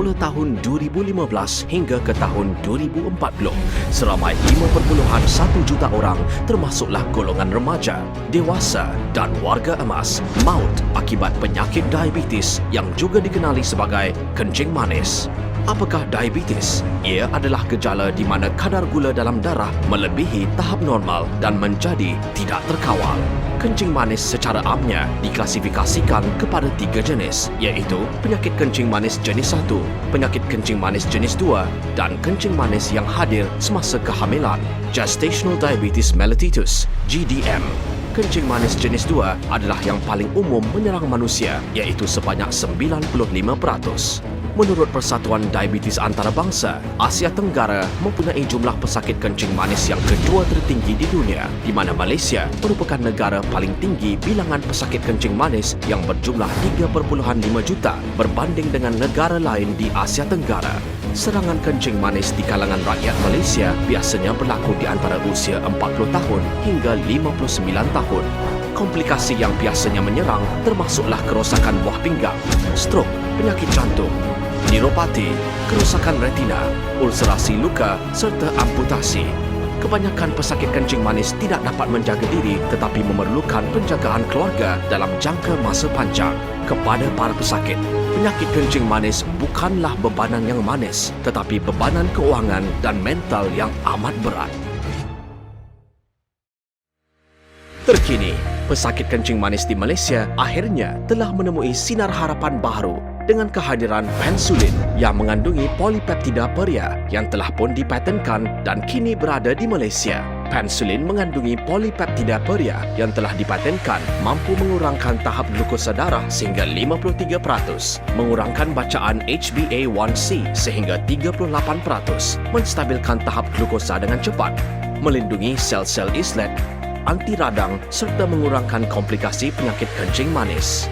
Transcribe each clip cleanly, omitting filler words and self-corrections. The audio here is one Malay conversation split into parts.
bermula tahun 2015 hingga ke tahun 2040, seramai 5.1 juta orang termasuklah golongan remaja, dewasa dan warga emas maut akibat penyakit diabetes yang juga dikenali sebagai kencing manis. Apakah diabetes? Ia adalah gejala di mana kadar gula dalam darah melebihi tahap normal dan menjadi tidak terkawal. Kencing manis secara amnya diklasifikasikan kepada 3 jenis, iaitu penyakit kencing manis jenis 1, penyakit kencing manis jenis 2 dan kencing manis yang hadir semasa kehamilan, gestational diabetes mellitus, GDM. Kencing manis jenis 2 adalah yang paling umum menyerang manusia, iaitu sebanyak 95%. Menurut Persatuan Diabetes Antarabangsa, Asia Tenggara mempunyai jumlah pesakit kencing manis yang kedua tertinggi di dunia, di mana Malaysia merupakan negara paling tinggi bilangan pesakit kencing manis yang berjumlah 3.5 juta berbanding dengan negara lain di Asia Tenggara. Serangan kencing manis di kalangan rakyat Malaysia biasanya berlaku di antara usia 40 tahun hingga 59 tahun. Komplikasi yang biasanya menyerang termasuklah kerosakan buah pinggang, strok, penyakit jantung, neuropati, kerosakan retina, ulcerasi luka serta amputasi. Kebanyakan pesakit kencing manis tidak dapat menjaga diri tetapi memerlukan penjagaan keluarga dalam jangka masa panjang. Kepada para pesakit, penyakit kencing manis bukanlah bebanan yang manis tetapi bebanan keuangan dan mental yang amat berat. Terkini, pesakit kencing manis di Malaysia akhirnya telah menemui sinar harapan baru dengan kehadiran pensulin yang mengandungi polipeptida peria yang telah pun dipatenkan dan kini berada di Malaysia. Pensulin mengandungi polipeptida peria yang telah dipatenkan mampu mengurangkan tahap glukosa darah sehingga 53%, mengurangkan bacaan HbA1c sehingga 38%, menstabilkan tahap glukosa dengan cepat, melindungi sel-sel islet, anti radang serta mengurangkan komplikasi penyakit kencing manis.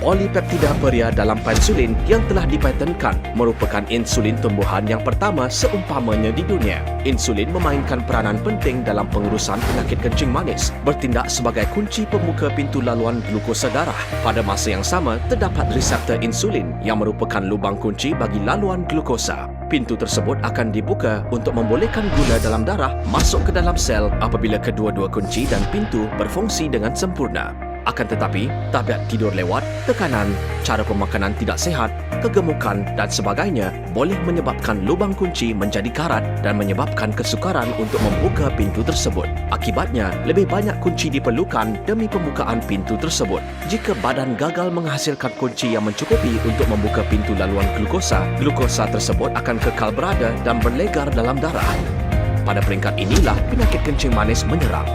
Polipeptida peria dalam pensulin yang telah dipatenkan merupakan insulin tumbuhan yang pertama seumpamanya di dunia. Insulin memainkan peranan penting dalam pengurusan penyakit kencing manis, bertindak sebagai kunci pembuka pintu laluan glukosa darah. Pada masa yang sama, terdapat reseptor insulin yang merupakan lubang kunci bagi laluan glukosa. Pintu tersebut akan dibuka untuk membolehkan gula dalam darah masuk ke dalam sel apabila kedua-dua kunci dan pintu berfungsi dengan sempurna. Akan tetapi, tabiat tidur lewat, tekanan, cara pemakanan tidak sihat, kegemukan dan sebagainya boleh menyebabkan lubang kunci menjadi karat dan menyebabkan kesukaran untuk membuka pintu tersebut. Akibatnya, lebih banyak kunci diperlukan demi pembukaan pintu tersebut. Jika badan gagal menghasilkan kunci yang mencukupi untuk membuka pintu laluan glukosa, glukosa tersebut akan kekal berada dan berlegar dalam darah. Pada peringkat inilah penyakit kencing manis menyerang.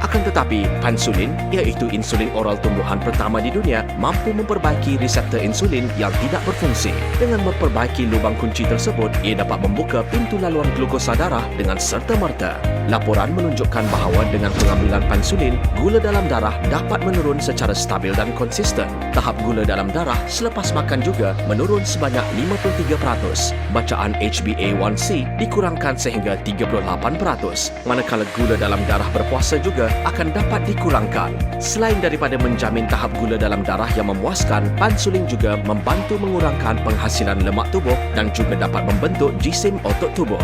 Akan tetapi, pensulin, iaitu insulin oral tumbuhan pertama di dunia, mampu memperbaiki reseptor insulin yang tidak berfungsi. Dengan memperbaiki lubang kunci tersebut, ia dapat membuka pintu laluan glukosa darah dengan serta-merta. Laporan menunjukkan bahawa dengan pengambilan pensulin, gula dalam darah dapat menurun secara stabil dan konsisten. Tahap gula dalam darah selepas makan juga menurun sebanyak 53%. Bacaan HbA1c dikurangkan sehingga 38%, manakala gula dalam darah berpuasa juga akan dapat dikurangkan. Selain daripada menjamin tahap gula dalam darah yang memuaskan, pensulin juga membantu mengurangkan penghasilan lemak tubuh dan juga dapat membentuk jisim otot tubuh.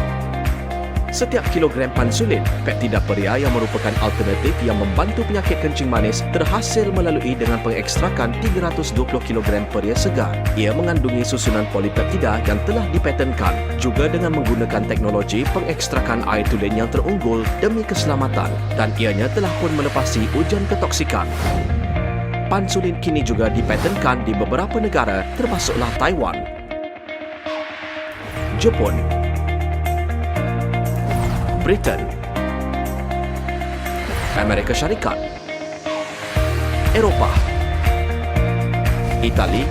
Setiap kilogram pensulin, peptida peria yang merupakan alternatif yang membantu penyakit kencing manis terhasil melalui dengan pengekstrakan 320 kg peria segar. Ia mengandungi susunan polipeptida yang telah dipatenkan, juga dengan menggunakan teknologi pengekstrakan air tulen yang terunggul demi keselamatan dan ianya telah pun melepasi ujian ketoksikan. Pensulin kini juga dipatenkan di beberapa negara termasuklah Taiwan, Jepun, Britain, Amerika Syarikat, Eropah, Itali,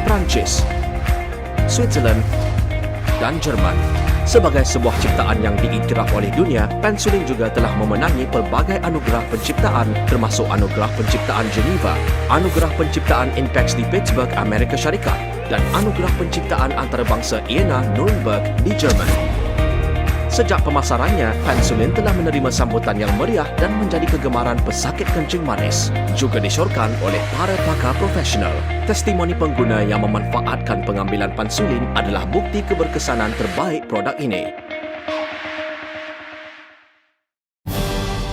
Prancis, Switzerland dan Jerman. Sebagai sebuah ciptaan yang diiktiraf oleh dunia, pensulin juga telah memenangi pelbagai anugerah penciptaan termasuk anugerah penciptaan Geneva, anugerah penciptaan Inpex di Pittsburgh, Amerika Syarikat dan anugerah penciptaan antarabangsa IANA Nuremberg di Jerman. Sejak pemasarannya, Pensulin telah menerima sambutan yang meriah dan menjadi kegemaran pesakit kencing manis. Juga disyorkan oleh para pakar profesional. Testimoni pengguna yang memanfaatkan pengambilan Pensulin adalah bukti keberkesanan terbaik produk ini.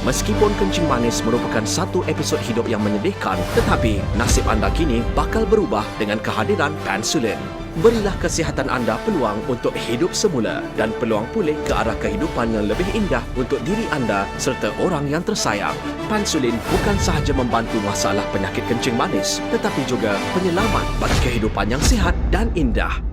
Meskipun kencing manis merupakan satu episod hidup yang menyedihkan, tetapi nasib anda kini bakal berubah dengan kehadiran Pensulin. Berilah kesihatan anda peluang untuk hidup semula dan peluang pulih ke arah kehidupan yang lebih indah untuk diri anda serta orang yang tersayang. Pensulin bukan sahaja membantu masalah penyakit kencing manis, tetapi juga penyelamat bagi kehidupan yang sihat dan indah.